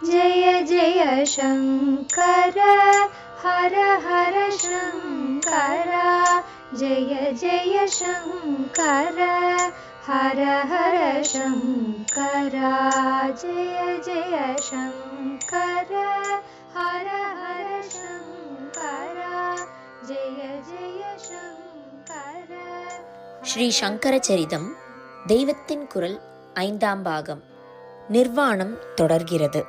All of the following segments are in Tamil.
जय जय शङ्कर हर हर शङ्कर जय जय शङ्कर हर हर शङ्कर जय जय शङ्कर हर हर शङ्कर जय जय शङ्कर. ஸ்ரீ சங்கர சரிதம் தெய்வத்தின் குரல் 5ஆம் பாகம். நிர்வாணம் தொடர்கிறது.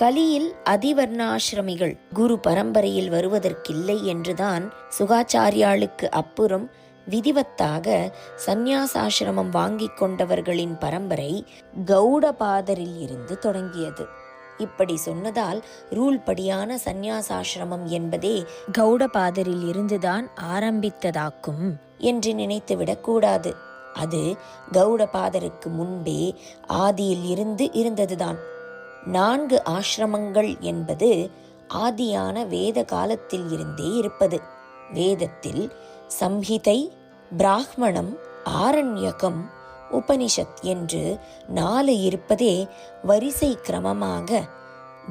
கலியில் அதிவர்ணாசிரமிகள் குரு பரம்பரையில் வருவதற்கில்லை என்றுதான் சுகாச்சாரியாளுக்கு அப்புறம் விதிவத்தாக சந்நியாசாசிரமம் வாங்கிக் கொண்டவர்களின் பரம்பரை கௌடபாதரில் இருந்து தொடங்கியது. இப்படி சொன்னதால் ரூல் படியான சந்நியாசாசிரமம் என்பதே கௌடபாதரில் இருந்துதான் ஆரம்பித்ததாக்கும் என்று நினைத்துவிடக் கூடாது. அது கௌடபாதருக்கு முன்பே ஆதியில் இருந்து இருந்ததுதான். 4 ஆசிரமங்கள் என்பது ஆதியான வேத காலத்தில் இருந்தே இருப்பது. வேதத்தில் சம்ஹிதை, பிராமணம், ஆரண்யகம், உபனிஷத் என்று 4 இருப்பதே வரிசை கிரமமாக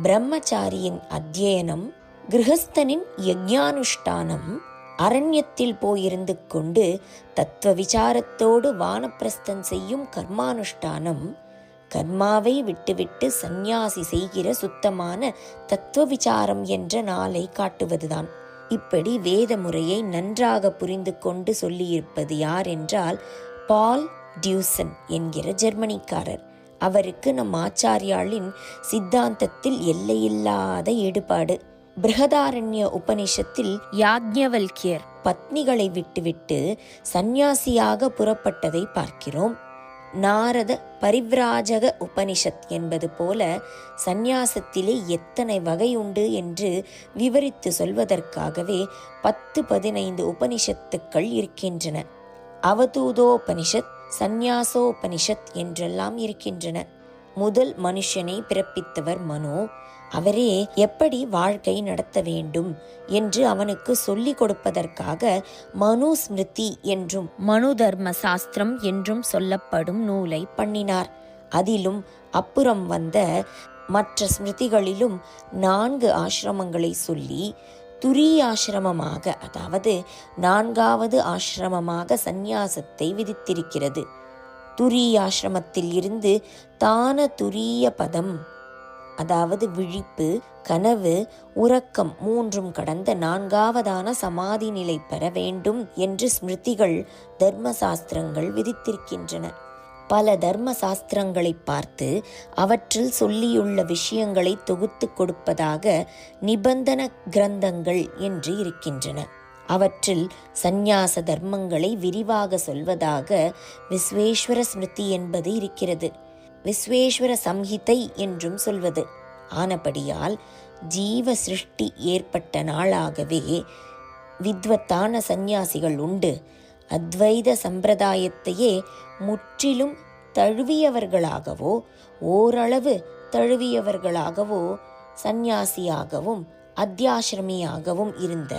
பிரம்மச்சாரியின் அத்தியனம், கிருஹஸ்தனின் யஜ்ஞானுஷ்டானம், அரண்யத்தில் போயிருந்து கொண்டு தத்துவ விசாரத்தோடு வானப்பிரஸ்தன் செய்யும் கர்மானுஷ்டானம், கர்மாவை விட்டுவிட்டு சந்நியாசி செய்கிற சுத்தமான தத்துவ விசாரம் என்ற 4 காட்டுவதுதான். இப்படி வேத முறையை நன்றாக புரிந்து கொண்டு சொல்லியிருப்பது யார் என்றால் பால் டியூசன் என்கிற ஜெர்மனிக்காரர். அவருக்கு நம் ஆச்சாரியாளின் சித்தாந்தத்தில் எல்லையில்லாத ஈடுபாடு. பிருஹதாரண்ய உபனிஷத்தில் யாக்ஞவல்கியர் பத்னிகளை விட்டுவிட்டு சந்நியாசியாக புறப்பட்டதை பார்க்கிறோம். நாரத பரிவ்ராஜக உபனிஷத் என்பது போல சந்நியாசத்திலே எத்தனை வகை உண்டு என்று விவரித்து சொல்வதற்காகவே 10-15 உபனிஷத்துக்கள் இருக்கின்றன. அவதூதோபனிஷத், சந்நியாசோபனிஷத் என்றெல்லாம் இருக்கின்றன. முதல் மனுஷனை பிறப்பித்தவர் மனு. அவரே எப்படி வாழ்க்கை நடத்த வேண்டும் என்று அவனுக்கு சொல்லிக் கொடுப்பதற்காக மனு ஸ்மிருதி என்றும் மனு தர்ம சாஸ்திரம் என்றும் சொல்லப்படும் நூலை பண்ணினார். அதிலும் அப்புறம் வந்த மற்ற ஸ்மிருதிகளிலும் 4 ஆசிரமங்களை சொல்லி துரியாசிரமமாக, அதாவது 4வது ஆசிரமமாக சந்நியாசத்தை விதித்திருக்கிறது. துரியாசிரமத்தில் இருந்து தான துரிய பதம், அதாவது விழிப்பு, கனவு, உறக்கம் 3ம் கடந்த 4வதான சமாதி நிலை பெற வேண்டும் என்று ஸ்மிருதிகள் தர்மசாஸ்திரங்கள் விதித்திருக்கின்றன. பல தர்ம சாஸ்திரங்களை பார்த்து அவற்றில் சொல்லியுள்ள விஷயங்களை தொகுத்து கொடுப்பதாக நிபந்தன கிரந்தங்கள் என்று இருக்கின்றன. அவற்றில் சந்நியாச தர்மங்களை விரிவாக சொல்வதாக விஸ்வேஸ்வர ஸ்மிருதி என்பது இருக்கிறது. விஸ்வேஸ்வர சம்ஹிதை என்றும் சொல்வது. ஆனபடியால் ஜீவ சிருஷ்டி ஏற்பட்ட நாளாகவே வித்வத்தான சந்நியாசிகள் உண்டு. அத்வைத சம்பிரதாயத்தையே முற்றிலும் தழுவியவர்களாகவோ ஓரளவு தழுவியவர்களாகவோ சந்நியாசியாகவும் அத்தியாசிரமியாகவும் இருந்த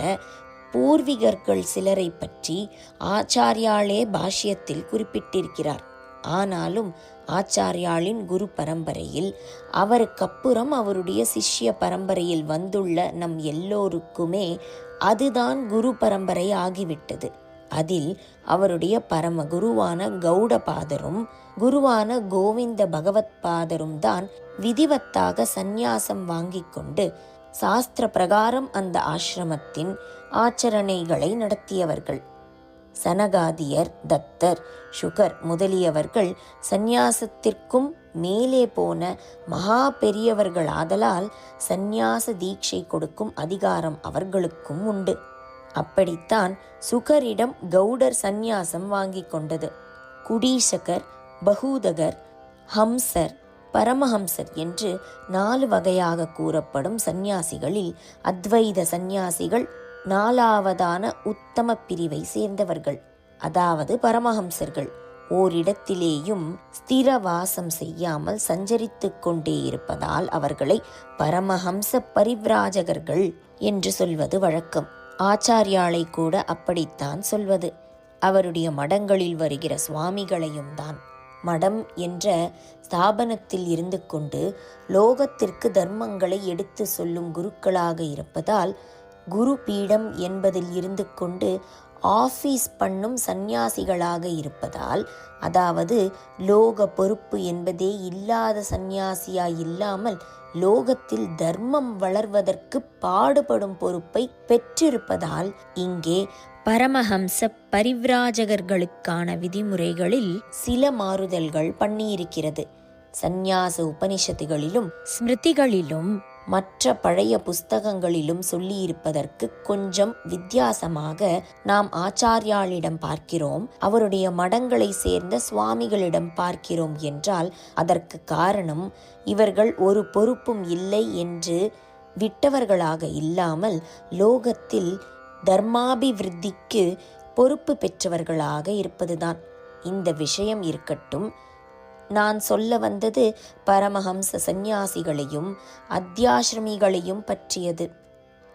பூர்விகர்கள் சிலரை பற்றி ஆச்சாரியாளே பாஷ்யத்தில் குறிப்பிட்டிருக்கிறார். ஆனாலும் ஆச்சாரியாளின் குரு பரம்பரையில், அவருக்கப்புறம் அவருடைய சிஷ்ய பரம்பரையில் வந்துள்ள நம் எல்லோருக்குமே அதுதான் குரு பரம்பரை ஆகிவிட்டது. அதில் அவருடைய பரம குருவான கௌடபாதரும் குருவான கோவிந்த பகவத் பாதரும் தான் விதிவத்தாக சந்நியாசம் வாங்கிக் கொண்டு சாஸ்திர பிரகாரம் அந்த ஆசிரமத்தின் ஆச்சரணைகளை நடத்தியவர்கள். சனகாதியர், தத்தர், சுகர் முதலியவர்கள் சந்நியாசத்திற்கும் மேலே போன மகா பெரியவர்களாதலால் சந்நியாச தீட்சை கொடுக்கும் அதிகாரம் அவர்களுக்கும் உண்டு. அப்படித்தான் சுகரிடம் கௌடர் சந்நியாசம் வாங்கி கொண்டது. குடீசகர், பகூதகர், ஹம்சர், பரமஹம்சர் என்று 4 வகையாக கூறப்படும் சந்நியாசிகளில் அத்வைத சந்நியாசிகள் 4வதான உத்தம பிரிவை சேர்ந்தவர்கள். அதாவது பரமஹம்சர்கள் ஓரிடத்திலேயும் ஸ்திரவாசம் செய்யாமல் சஞ்சரித்து கொண்டே இருப்பதால் அவர்களை பரமஹம்ச பரிவ்ராஜகர்கள் என்று சொல்வது வழக்கம். ஆச்சாரியாளை கூட அப்படித்தான் சொல்வது. அவருடைய மடங்களில் வருகிற சுவாமிகளையும் தான். மடம் என்ற ஸ்தாபனத்தில் இருந்து கொண்டு லோகத்திற்கு தர்மங்களை எடுத்து சொல்லும் குருக்களாக இருப்பதால் குரு பீடம் என்பதில் இருந்து கொண்டு ஆஃபீஸ் பண்ணும் சந்நியாசிகளாக இருப்பதால், அதாவது லோக பொறுப்பு என்பதே இல்லாத சந்நியாசியாய் இல்லாமல் லோகத்தில் தர்மம் வளர்வதற்கு பாடுபடும் பொறுப்பை பெற்றிருப்பதால் இங்கே பரமஹம்ச பரிவ்ராஜகர்களுக்கான விதிமுறைகளில் சில மாறுதல்கள் பண்ணியிருக்கிறது. சந்நியாச உபனிஷத்துகளிலும் ஸ்மிருதிகளிலும் மற்ற பழைய புஸ்தகங்களிலும் சொல்லியிருப்பதற்கு கொஞ்சம் வித்தியாசமாக நாம் ஆச்சாரியாளிடம் பார்க்கிறோம், அவருடைய மடங்களை சேர்ந்த சுவாமிகளிடம் பார்க்கிறோம் என்றால் அதற்கு காரணம் இவர்கள் ஒரு பொறுப்பும் இல்லை என்று விட்டவர்களாக இல்லாமல் லோகத்தில் தர்மாபிவிருத்திக்கு பொறுப்பு பெற்றவர்களாக இருப்பதுதான். இந்த விஷயம் இருக்கட்டும். நான் சொல்ல வந்தது பரமஹம்ச சந்நியாசிகளையும் அத்தியாசிரமிகளையும் பற்றியது.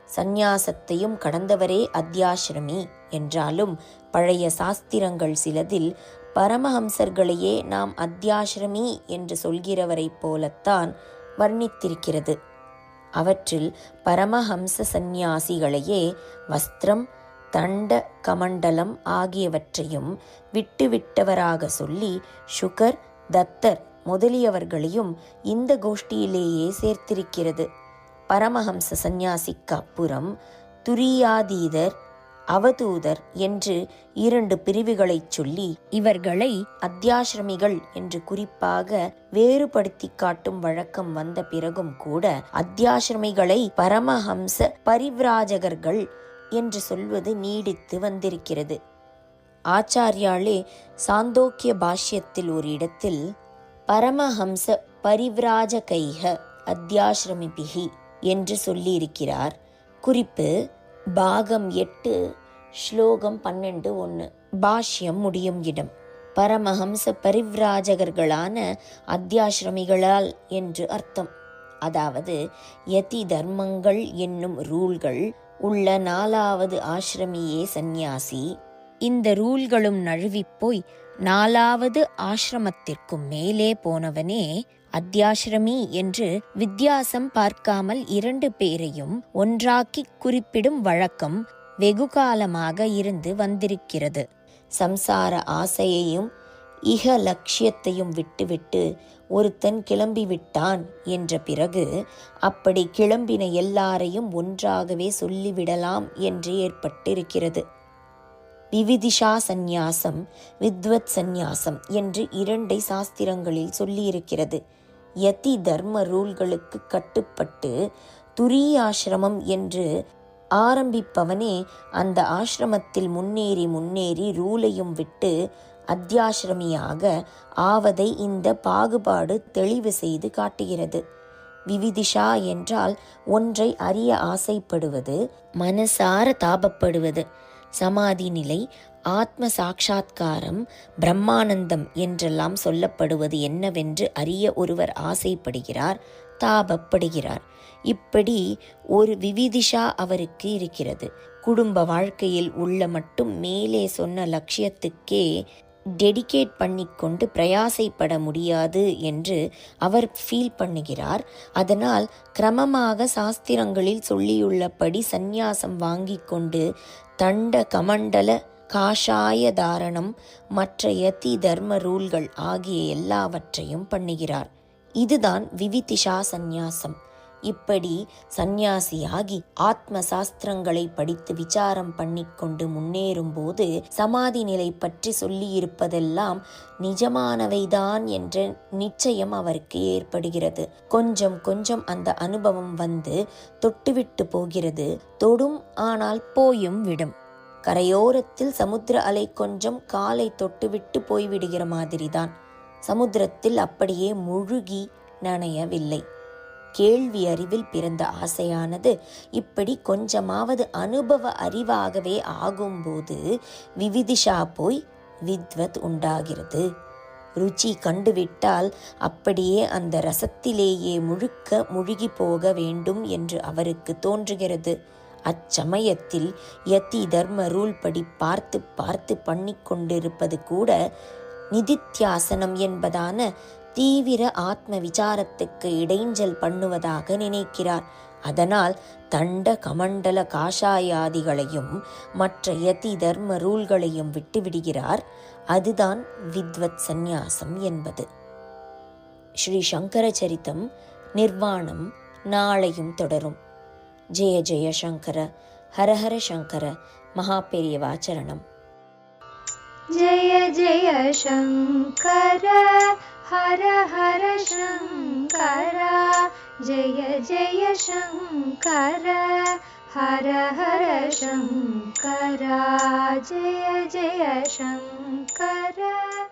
சந்நியாசத்தையும் கடந்தவரே அத்தியாசிரமி என்றாலும் பழைய சாஸ்திரங்கள் சிலதில் பரமஹம்சர்களையே நாம் அத்தியாசிரமி என்று சொல்கிறவரைப் போலத்தான் வர்ணித்திருக்கிறது. அவற்றில் பரமஹம்ச சந்நியாசிகளையே வஸ்திரம், தண்ட, கமண்டலம் ஆகியவற்றையும் விட்டுவிட்டவராக சொல்லி சுகர், தத்தர் முதலியவர்களையும் இந்த கோஷ்டியிலேயே சேர்த்திருக்கிறது. பரமஹம்ச சந்நியாசிக்கு அப்புறம் துரியாதீதர், அவதூதர் என்று 2 பிரிவுகளைச் சொல்லி இவர்களை அத்தியாசிரமிகள் என்று குறிப்பாக வேறுபடுத்தி காட்டும் வழக்கம் வந்த பிறகும் கூட அத்தியாசிரமிகளை பரமஹம்ச பரிவ்ராஜகர்கள் என்று சொல்வது நீடித்து வந்திருக்கிறது. ஆச்சாரியாலே சாந்தோக்கிய பாஷ்யத்தில் ஒரு இடத்தில் பரமஹம்ச பரிவ்ராஜகைஹ அத்தியாசிரமிபிகி என்று சொல்லியிருக்கிறார். குறிப்பு பாகம் 8 ஸ்லோகம் 12:1 பாஷ்யம் முடியும் இடம். பரமஹம்ச பரிவ்ராஜகர்களான அத்தியாசிரமிகளால் என்று அர்த்தம். அதாவது யதி தர்மங்கள் என்னும் ரூல்கள் உள்ள 4வது ஆசிரமியே சந்நியாசி. இந்த ரூல்களும் நழுவிப்போய் 4வது ஆசிரமத்திற்கும் மேலே போனவனே அத்தியாசிரமி என்று வித்தியாசம் பார்க்காமல் 2 பேரையும் ஒன்றாக்கி குறிப்பிடும் வழக்கம் வெகு காலமாக இருந்து வந்திருக்கிறது. சம்சார ஆசையையும் இக லட்சியத்தையும் விட்டுவிட்டு ஒருத்தன் கிளம்பிவிட்டான் என்ற பிறகு அப்படி கிளம்பின எல்லாரையும் ஒன்றாகவே சொல்லிவிடலாம் என்று ஏற்பட்டிருக்கிறது. விவிதிஷா சந்நியாசம், வித்வத் சந்நியாசம் என்று 2 சாஸ்திரங்களில் சொல்லியிருக்கிறது. யதி தர்ம ரூல்களுக்கு கட்டுப்பட்டு துரியாசிரமம் என்று ஆரம்பிப்பவனே அந்த ஆசிரமத்தில் முன்னேறி ரூலையும் விட்டு அத்தியாசிரமியாக ஆவதை இந்த பாகுபாடு தெளிவு செய்து காட்டுகிறது. விவிதிஷா என்றால் ஒன்றை அறிய ஆசைப்படுவது, மனசார தாபப்படுவது. சமாதி நிலை, ஆத்ம சாட்சா்காரம், பிரம்மானந்தம் என்றெல்லாம் சொல்லப்படுவது என்னவென்று அறிய ஒருவர் ஆசைப்படுகிறார், தாபப்படுகிறார். இப்படி ஒரு விவிதிஷா அவருக்கு இருக்கிறது. குடும்ப வாழ்க்கையில் உள்ள மட்டும் மேலே சொன்ன லட்சியத்துக்கே டெடிகேட் பண்ணிக்கொண்டு பிரயாசைப்பட முடியாது என்று அவர் ஃபீல் பண்ணுகிறார். அதனால் கிரமமாக சாஸ்திரங்களில் சொல்லியுள்ளபடி சந்நியாசம் வாங்கி கொண்டு தண்ட, கமண்டல, காஷாய தாரணம், மற்ற யதி தர்ம ரூல்கள் ஆகிய எல்லாவற்றையும் பண்ணுகிறார். இதுதான் விவிதிஷா சந்நியாசம். இப்படி சந்நியாசியாகி ஆத்ம சாஸ்திரங்களை படித்து விசாரம் பண்ணிக்கொண்டு முன்னேறும் போது சமாதி நிலை பற்றி சொல்லியிருப்பதெல்லாம் நிஜமானவைதான் என்ற நிச்சயம் அவருக்கு ஏற்படுகிறது. கொஞ்சம் கொஞ்சம் அந்த அனுபவம் வந்து தொட்டுவிட்டு போகிறது. தொடும், ஆனால் போயும் விடும். கரையோரத்தில் சமுத்திர அலை கொஞ்சம் காலை தொட்டுவிட்டு போய்விடுகிற மாதிரிதான். சமுத்திரத்தில் அப்படியே முழுகி நனையவில்லை. கேள்வி அறிவில் பிறந்த ஆசையானது இப்படி கொஞ்சமாவது அனுபவ அறிவாகவே ஆகும்போது விவிதிஷா போய் வித்வத் உண்டாகிறது. ருச்சி கண்டுவிட்டால் அப்படியே அந்த ரசத்திலேயே முழுக்க முழுகி போக வேண்டும் என்று அவருக்கு தோன்றுகிறது. அச்சமயத்தில் யதி தர்ம ரூல் படி பார்த்து பார்த்து பண்ணி கொண்டிருப்பது கூட நிதித்தியாசனம் என்பதான தீவிர ஆத்ம விசாரத்துக்கு இடைஞ்சல் பண்ணுவதாக நினைக்கிறார். அதனால் தண்ட கமண்டல காஷாயாதிகளையும் மற்ற யதி தர்ம ரூல்களையும் விட்டுவிடுகிறார். அதுதான் வித்வத் சந்நியாசம் என்பது. ஸ்ரீ சங்கர சரித்தம் நிர்வாணம் நாளையும் தொடரும். ஜெய ஜெய சங்கர, ஹரஹர சங்கர, மகாபெரியவா சரணம். जय जय शङ्कर हर हर शङ्कर, जय जय शङ्कर हर हर शङ्कर, जय जय शङ्कर।